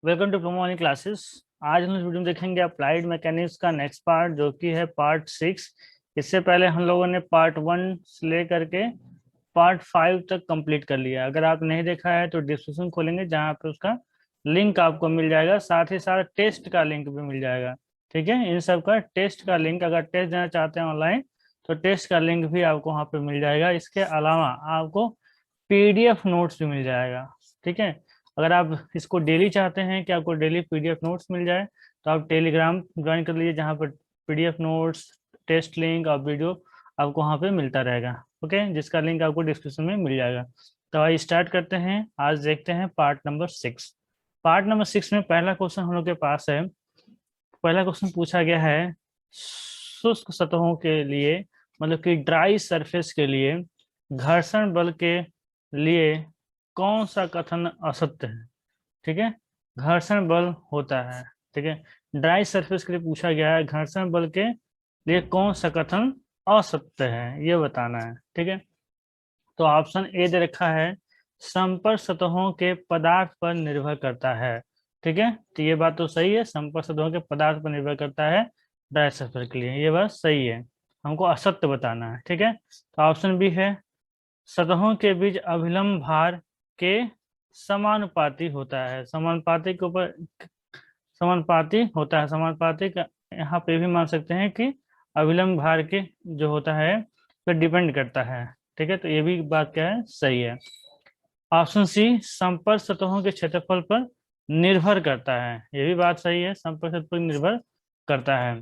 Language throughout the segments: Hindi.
Welcome to promo online classes. आज हम इस वीडियो में देखेंगे अप्लाइड मैकेनिक्स का नेक्स्ट पार्ट जो कि है पार्ट 6। इससे पहले हम लोगों ने पार्ट 1 से लेकर के पार्ट 5 तक कंप्लीट कर लिया। अगर आप नहीं देखा है तो डिस्क्रिप्शन खोलेंगे जहाँ पे उसका लिंक आपको मिल जाएगा, साथ ही साथ टेस्ट का लिंक भी मिल जाएगा। ठीक है, इन सब का टेस्ट का लिंक, अगर टेस्ट देना चाहते हैं ऑनलाइन तो टेस्ट का लिंक भी आपको वहाँ पे मिल जाएगा। इसके अलावा आपको पीडीएफ नोट्स भी मिल जाएगा। ठीक है, अगर आप इसको डेली चाहते हैं कि आपको डेली पीडीएफ नोट्स मिल जाए तो आप टेलीग्राम ज्वाइन कर लीजिए, जहाँ पर पीडीएफ नोट्स, टेस्ट लिंक और वीडियो आपको वहाँ पे मिलता रहेगा। ओके, जिसका लिंक आपको डिस्क्रिप्शन में मिल जाएगा। तो आइए स्टार्ट करते हैं। आज देखते हैं पार्ट नंबर 6। पार्ट नंबर 6 में पहला क्वेश्चन हम लोग के पास है। पहला क्वेश्चन पूछा गया है, शुष्क सतहों के लिए मतलब कि ड्राई सरफेस के लिए घर्षण बल के लिए कौन सा कथन असत्य है। ठीक है, घर्षण बल होता है। ठीक है, ड्राई सरफेस के लिए पूछा गया है, घर्षण बल के लिए कौन सा कथन असत्य है ये बताना है। ठीक है, तो ऑप्शन ए दे रखा है, संपर्क सतहों के पदार्थ पर निर्भर करता है। ठीक है, तो ये बात तो सही है, संपर्क सतहों के पदार्थ पर निर्भर करता है ड्राई सरफेस के लिए, ये बात सही है। हमको असत्य बताना है। ठीक है, तो ऑप्शन बी है, सतहों के बीच अभिलंब भार के समानुपाती होता है। समानुपाती के ऊपर समानुपाती होता है, समानुपाती का यहाँ पे भी मान सकते हैं कि अभिलंब भार के जो होता है पर डिपेंड करता है। ठीक है, तो ये भी बात क्या है, सही है। ऑप्शन सी, संपर्क सतहों के क्षेत्रफल पर निर्भर करता है, ये भी बात सही है, संपर्क सतह पर निर्भर करता है।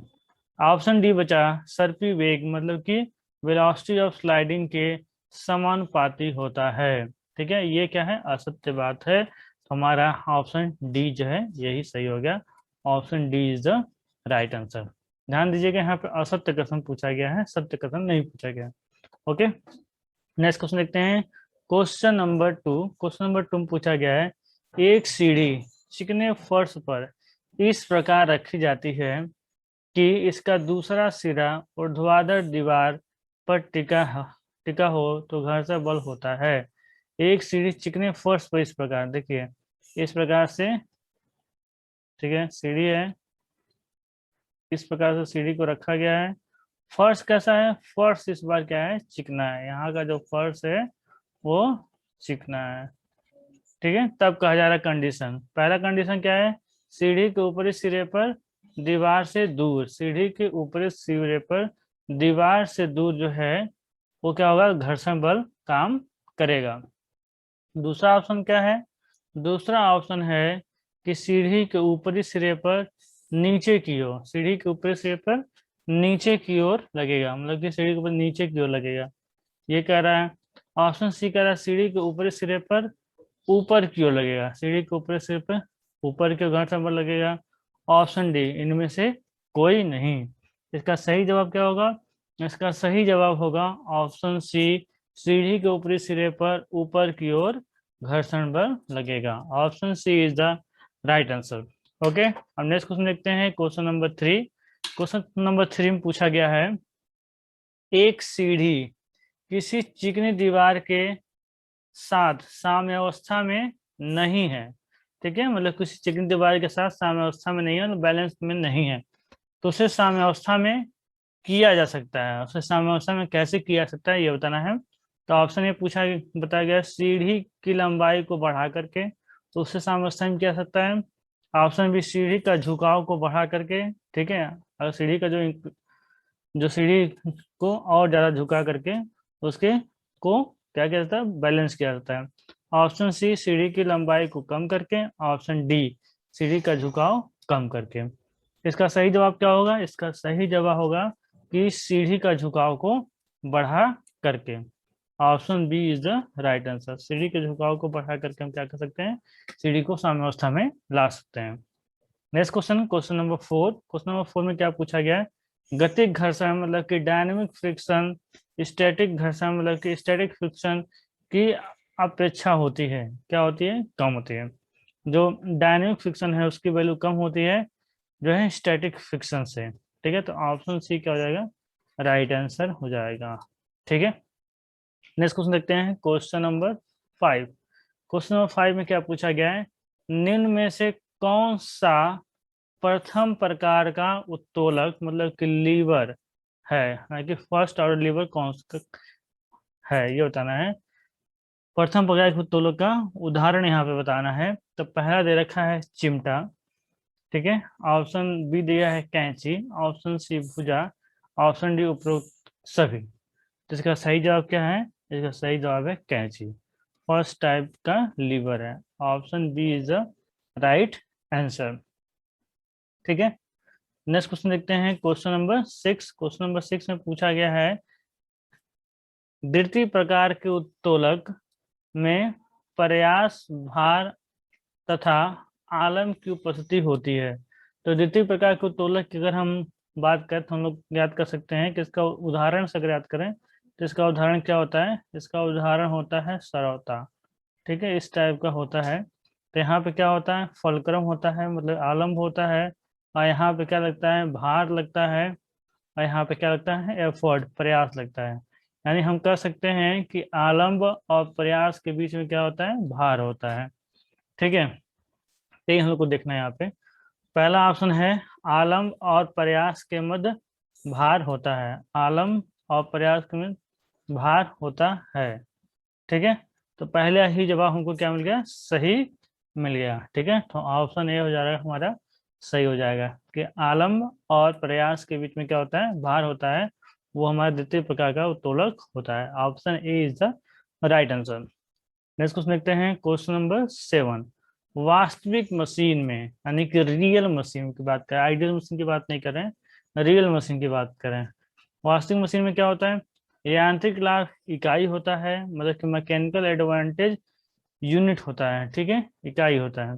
ऑप्शन डी बचा, सर्पी वेग मतलब कि वेलोसिटी ऑफ स्लाइडिंग के समानुपाती होता है। ठीक है, ये क्या है, असत्य बात है। तो हमारा ऑप्शन डी जो है यही सही हो गया। Option D is the right answer. ध्यान दीजिएगा, यहाँ पे असत्य कथन पूछा गया है, सत्य कथन नहीं पूछा गया। ओके, नेक्स्ट क्वेश्चन देखते हैं। Question number 2। क्वेश्चन नंबर 2 में पूछा गया है, एक सीढ़ी चिकने फर्श पर इस प्रकार रखी जाती है कि इसका दूसरा सिरा ऊर्ध्वाधर दीवार पर टिका हो तो घर्षण बल होता है। एक सीढ़ी चिकने फर्श पर इस प्रकार, देखिए इस प्रकार से, ठीक है, सीढ़ी है, इस प्रकार से सीढ़ी को रखा गया है। फर्श कैसा है, फर्श इस बार क्या है, चिकना है। यहाँ का जो फर्श है वो चिकना है। ठीक है, तब कहा जा रहा है कंडीशन, पहला कंडीशन क्या है, सीढ़ी के ऊपरी सिरे पर दीवार से दूर, सीढ़ी के ऊपरी सिरे पर दीवार से दूर जो है वो क्या होगा, घर्षण बल काम करेगा। दूसरा ऑप्शन क्या है, दूसरा ऑप्शन है कि सीढ़ी के ऊपरी सिरे पर नीचे की ओर, सीढ़ी के ऊपरी सिरे पर नीचे की ओर लगेगा, मतलब कि सीढ़ी के ऊपर नीचे की ओर लगेगा, ये कह रहा है। ऑप्शन सी कह रहा है सीढ़ी के ऊपरी सिरे पर ऊपर की ओर लगेगा, सीढ़ी के ऊपरी सिरे पर ऊपर की ओर घर्षण बल लगेगा। ऑप्शन डी, इनमें से कोई नहीं। इसका सही जवाब क्या होगा, इसका सही जवाब होगा ऑप्शन सी, सीढ़ी के ऊपरी सिरे पर ऊपर की ओर घर्षण बल लगेगा। Option C is the right answer. Okay, अब नेक्स्ट क्वेश्चन देखते हैं, क्वेश्चन नंबर 3। क्वेश्चन नंबर 3 में पूछा गया है, एक सीढ़ी किसी चिकनी दीवार के साथ साम्यावस्था में नहीं है। ठीक है, मतलब किसी चिकनी दीवार के साथ साम्यावस्था में नहीं है, मतलब बैलेंस में नहीं है, तो उसे साम्यावस्था में किया जा सकता है। उसे साम्यावस्था में कैसे किया जा सकता है ये बताना है। तो ऑप्शन ये पूछा बताया गया, सीढ़ी की लंबाई को बढ़ा करके, तो उससे साम्यावस्था में किया जा सकता है। ऑप्शन बी, सीढ़ी का झुकाव को बढ़ा करके। ठीक है, अगर सीढ़ी का जो जो सीढ़ी को और ज्यादा झुका करके उसके को क्या किया जाता है, बैलेंस किया जाता है। ऑप्शन सी, सीढ़ी की लंबाई को कम करके। ऑप्शन डी, सीढ़ी का झुकाव कम करके। इसका सही जवाब क्या होगा, इसका सही जवाब होगा कि सीढ़ी का झुकाव को बढ़ा करके। Option B is the right answer. सीढ़ी के झुकाव को बढ़ा करके हम क्या कर सकते हैं, सीढ़ी को साम्यावस्था में ला सकते हैं। Next question, question number 4। Question number 4 में क्या पूछा गया है, गतिक घर्षण मतलब कि डायनेमिक फ्रिक्शन, स्टैटिक घर्षण मतलब कि स्टैटिक फ्रिक्शन की अपेक्षा होती है, क्या होती है, कम होती है। जो डायनेमिक फ्रिक्शन है उसकी वैल्यू कम होती है जो है स्टैटिक फ्रिक्शन से। ठीक है, तो ऑप्शन सी क्या हो जाएगा, राइट आंसर हो जाएगा। ठीक है, नेक्स्ट क्वेश्चन देखते हैं, क्वेश्चन नंबर 5। क्वेश्चन नंबर 5 में क्या पूछा गया है, निम्न में से कौन सा प्रथम प्रकार का उत्तोलक मतलब कि लीवर है कि फर्स्ट ऑर्डर लीवर कौन सा है, ये बताना है। प्रथम प्रकार के उत्तोलक का उदाहरण यहाँ पे बताना है। तो पहला दे रखा है चिमटा, ठीक है। ऑप्शन बी दिया है कैंची, ऑप्शन सी भुजा, ऑप्शन डी उपरोक्त सभी। तो इसका सही जवाब क्या है? इसका सही जवाब है कैंची, फर्स्ट टाइप का लीवर है। Option B is the right answer, ठीक है। नेक्स्ट क्वेश्चन देखते हैं, क्वेश्चन नंबर 6। क्वेश्चन नंबर 6 में पूछा गया है द्वितीय प्रकार के उत्तोलक में प्रयास भार तथा आलम की उपस्थिति होती है। तो द्वितीय प्रकार के उत्तोलक की अगर हम बात करें तो हम लोग याद कर सकते हैं कि इसका उदाहरण से अगर याद करें तो इसका उदाहरण क्या होता है? इसका उदाहरण होता है सरौता, ठीक है, इस टाइप का होता है। तो यहाँ पे क्या होता है? फलक्रम होता है, मतलब आलम्ब होता है, और यहाँ पे क्या लगता है? भार लगता है, और यहाँ पे क्या लगता है? एफर्ट, प्रयास लगता है। यानी हम कह सकते हैं कि आलम्ब और प्रयास के बीच में क्या होता है? भार होता है, ठीक है। तो ये हम लोग को देखना है यहाँ पे। पहला ऑप्शन है आलम्ब और प्रयास के मध्य भार होता है, आलम्ब और प्रयास के मध्य भार होता है, ठीक है। तो पहले ही जवाब हमको क्या मिल गया? सही मिल गया, ठीक है। तो ऑप्शन ए हो जाएगा हमारा सही हो जाएगा कि आलम्ब और प्रयास के बीच में क्या होता है? भार होता है, वो हमारा द्वितीय प्रकार का उत्तोलक होता है। Option A is the right answer. Next question देखते हैं, क्वेश्चन नंबर 7। वास्तविक मशीन में यानी कि रियल मशीन की बात करें, आइडियल मशीन की बात नहीं करें, रियल मशीन की बात करें। वास्तविक मशीन में क्या होता है? यांत्रिक लाभ इकाई होता है, मतलब कि मैकेनिकल एडवांटेज यूनिट होता है, ठीक है, इकाई होता है।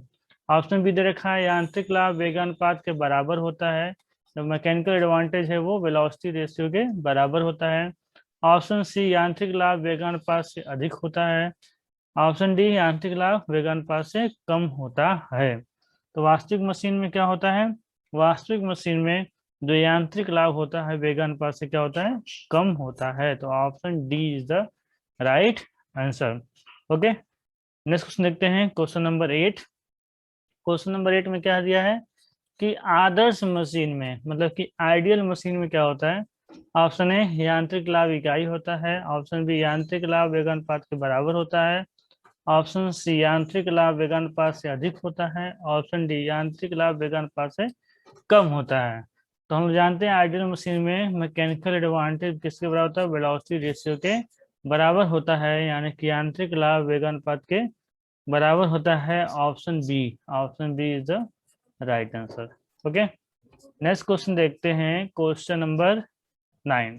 ऑप्शन बी दे रखा है यांत्रिक लाभ वेगानुपात के बराबर होता है, जो मैकेनिकल एडवांटेज है वो वेलोसिटी रेशियो के बराबर होता है। ऑप्शन सी यांत्रिक लाभ वेगानुपात से अधिक होता है। ऑप्शन डी यांत्रिक लाभ वेगानुपात से कम होता है। तो वास्तविक मशीन में क्या होता है? वास्तविक मशीन में जो यांत्रिक लाभ होता है वेगानुपात से क्या होता है? कम होता है। तो option D is the right answer, okay. Next question देखते हैं, क्वेश्चन नंबर 8। क्वेश्चन नंबर 8 में क्या दिया है कि आदर्श मशीन में मतलब कि आइडियल मशीन में क्या होता है? ऑप्शन ए यांत्रिक लाभ इकाई होता है, ऑप्शन बी यांत्रिक लाभ वेगानुपात के बराबर होता है, ऑप्शन सी यांत्रिक लाभ वेगानुपात से अधिक होता है, ऑप्शन डी यांत्रिक लाभ वेगानुपात से कम होता है। तो हम जानते हैं आइडियल मशीन में मैकेनिकल एडवांटेज किसके बराबर होता है? वेलोसिटी रेशियो के बराबर होता है, यानी कि यांत्रिक लाभ वेगानुपात के बराबर होता है। Option B, option B is the right answer, okay. Next question देखते हैं, क्वेश्चन नंबर 9।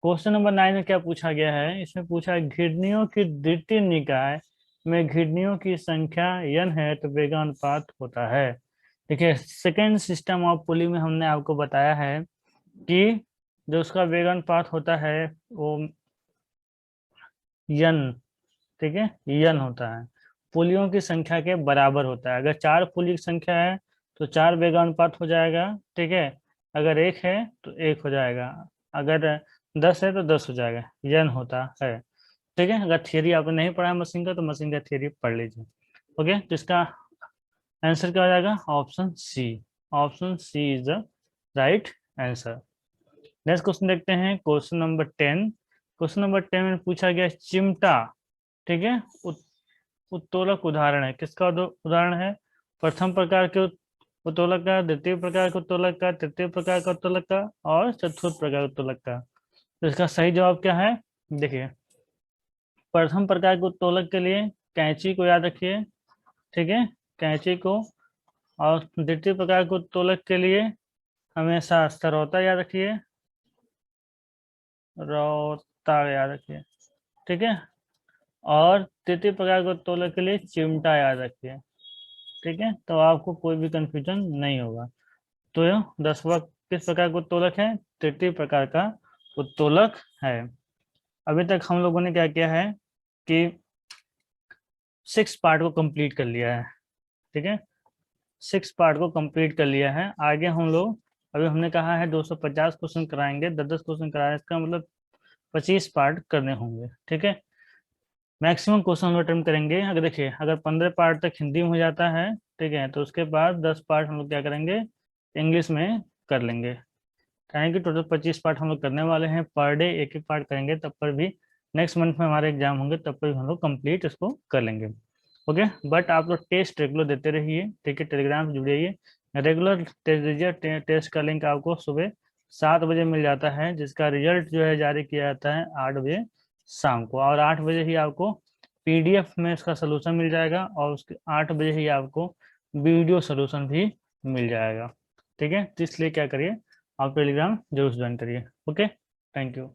क्वेश्चन नंबर 9 में क्या पूछा गया है? इसमें पूछा है घिरनियों की द्वितीय निकाय में घिरनियों की संख्या n है तो वेगानुपात होता है। देखिए सेकेंड सिस्टम ऑफ पुली में हमने आपको बताया है कि जो उसका वेगानुपात होता है वो n, ठीक है, n होता है, पुलियों की संख्या के बराबर होता है। अगर 4 पुली की संख्या है तो 4 वेगानुपात हो जाएगा, ठीक है। अगर 1 है तो 1 हो जाएगा, अगर 10 है तो 10 हो जाएगा, n होता है, ठीक है। अगर थियरी आपने नहीं पढ़ा मशीन का तो मशीन का थियरी पढ़ लीजिए, ओके। तो इसका आंसर क्या हो जाएगा? Option C, option C is the right answer. Next question देखते हैं, क्वेश्चन नंबर 10। क्वेश्चन नंबर 10 में पूछा गया चिमटा, ठीक है, उत्तोलक उदाहरण है। किसका उदाहरण है? प्रथम प्रकार के उत्तोलक का, द्वितीय प्रकार के उत्तोलक का, तृतीय प्रकार का उत्तोलक का और चतुर्थ प्रकार उत्तोलक का। तो इसका सही जवाब क्या है? देखिए प्रथम प्रकार के उत्तोलक के लिए कैंची को याद रखिए, ठीक है, कैंची को। और द्वितीय प्रकार के उत्तोलक के लिए हमेशा सरौता याद रखिए, रौता याद रखिए, ठीक है। और तृतीय प्रकार के उत्तोलक के लिए चिमटा याद रखिए, ठीक है। तो आपको कोई भी कंफ्यूजन नहीं होगा। तो यह 10वां किस प्रकार का उत्तोलक है? तृतीय प्रकार का उत्तोलक है। अभी तक हम लोगों ने क्या किया है कि 6 पार्ट को कंप्लीट कर लिया है, ठीक है, 6 पार्ट को कंप्लीट कर लिया है। आगे हम लोग अभी हमने कहा है 250 क्वेश्चन कराएंगे, 10-10 क्वेश्चन कराएंगे, इसका मतलब 25 पार्ट करने होंगे, ठीक है। मैक्सिमम क्वेश्चन हम लोग अटेम्प्ट करेंगे। अगर देखिए अगर 15 पार्ट तक हिंदी में हो जाता है, ठीक है, तो उसके बाद 10 पार्ट हम लोग क्या करेंगे, इंग्लिश में कर लेंगे। यानी कि टोटल 25 पार्ट हम लोग करने वाले हैं। पर डे एक एक पार्ट करेंगे, तब पर भी नेक्स्ट मंथ में हमारे एग्जाम होंगे, तब पर भी हम लोग कंप्लीट इसको कर लेंगे। ओके, बट आप लोग टेस्ट रेगुलर देते रहिए, ठीक है, टेलीग्राम से जुड़िए। रेगुलर टेस्ट दीजिए। टेस्ट का लिंक आपको सुबह 7 बजे मिल जाता है, जिसका रिजल्ट जो है जारी किया जाता है 8 बजे शाम को। और 8 बजे ही आपको पीडीएफ में इसका सोल्यूशन मिल जाएगा, और उसके 8 बजे ही आपको वीडियो सोल्यूशन भी मिल जाएगा। ठीक है, तो इसलिए क्या करिए, आप टेलीग्राम जरूर ज्वाइन करिए। Okay, thank you.